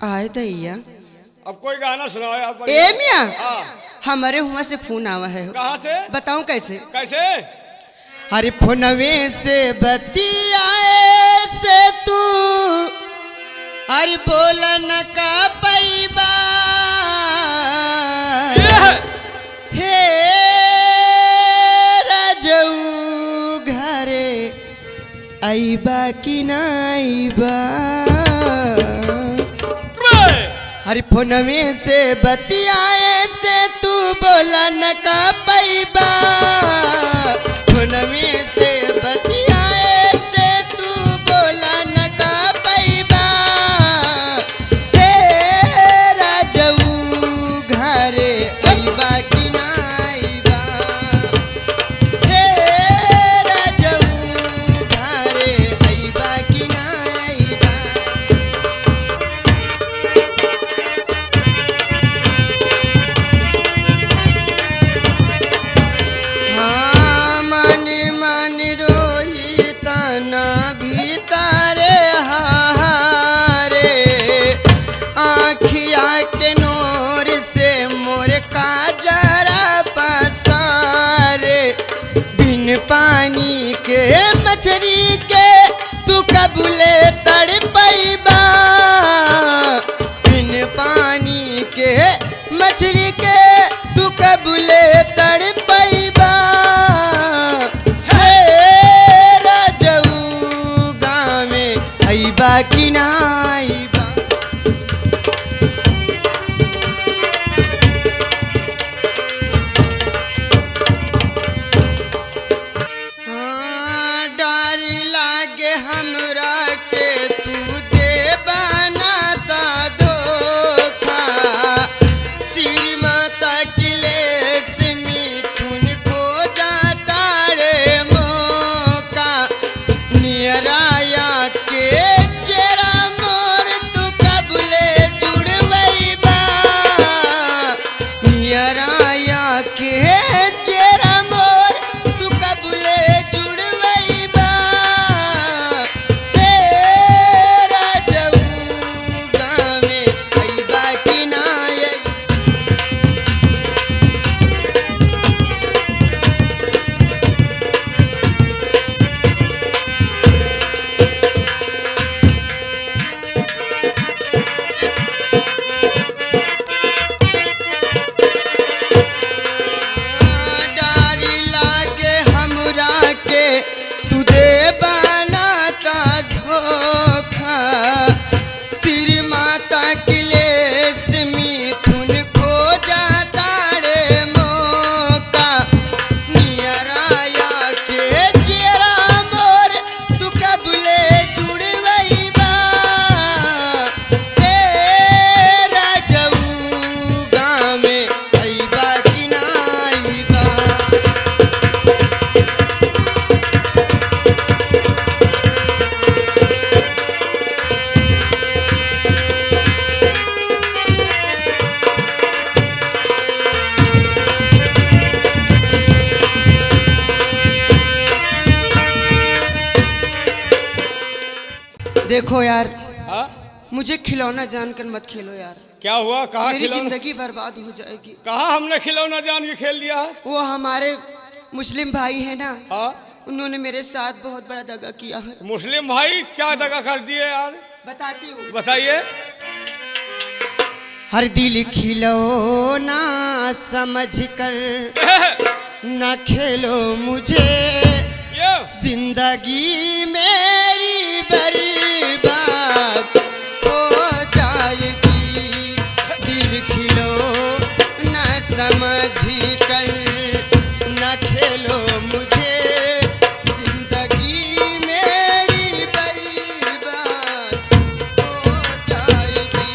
आए दैया। अब कोई गाना सुनाओ आप। ए मियाँ, हाँ। हमारे हुआ से फोन आवा है। कहाँ से? बताऊं कैसे? कैसे? अरे फोनवे से बतियाए से तू अरे बोला न का पैबा हे राजऊ घरे आईबा कि ना आईबा। अरे फोनवे से बतियाए से तू बोला न का पैबा। फोनवे से बतियाए से तू बोला न का पैबा। हे राजऊ घरे आईबा कि ना आईबा। हे राजऊ घरे आईबा कि ना आईबा। पानी के मछली के तू कबूले तड़पैबा। बिन पानी के मछली के तू कबूले तड़पैबा। हे राजऊ गाँव में आईबा कि ना आईबा। देखो यार, मुझे खिलौना जानकर मत खेलो यार। क्या हुआ? कहाँ मेरी जिंदगी बर्बाद हो जाएगी। कहाँ हमने खिलौना जान के खेल दिया है? वो हमारे मुस्लिम भाई है ना, हाँ? उन्होंने मेरे साथ बहुत बड़ा दगा किया है। मुस्लिम भाई क्या दगा कर दिए यार? बताती हूँ, बताइए। हर दिल खिलौना समझ कर न खेलो मुझे, जिंदगी मेरी बर्बाद हो जाएगी। दिल खिलौना समझ कर न खेलो मुझे, जिंदगी मेरी बर्बाद हो जाएगी।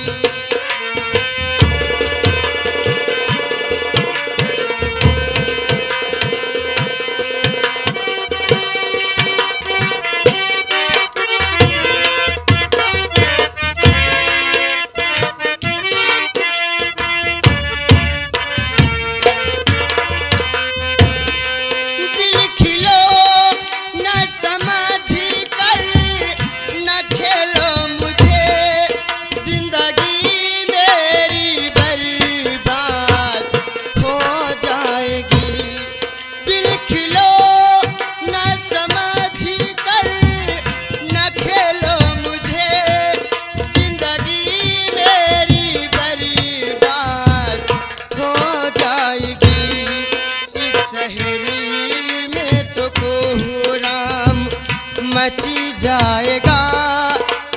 जाएगा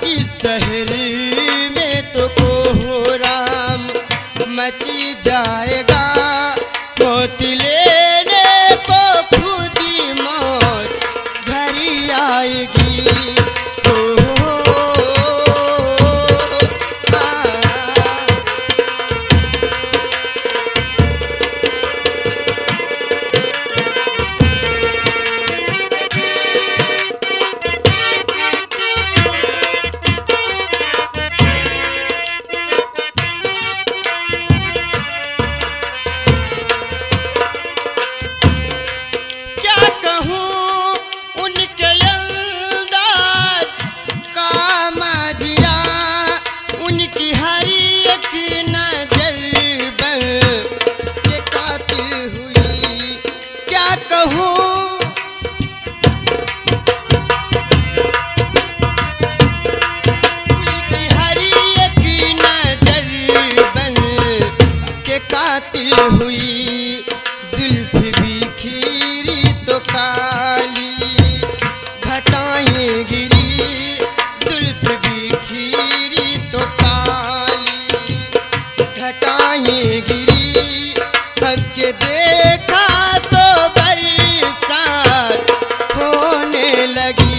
इस शहर में तो कोहराम मची जाएगा। मौत लेने को खुद ही मौत घरी आएगी। हुई जुल्फ बिखरी तो काली घटाएं गिरी। जुल्फ बिखरी तो काली घटाएं गिरी। हंस के देखा तो बरसात होने लगी।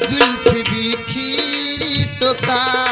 जुल्फ बिखरी तो का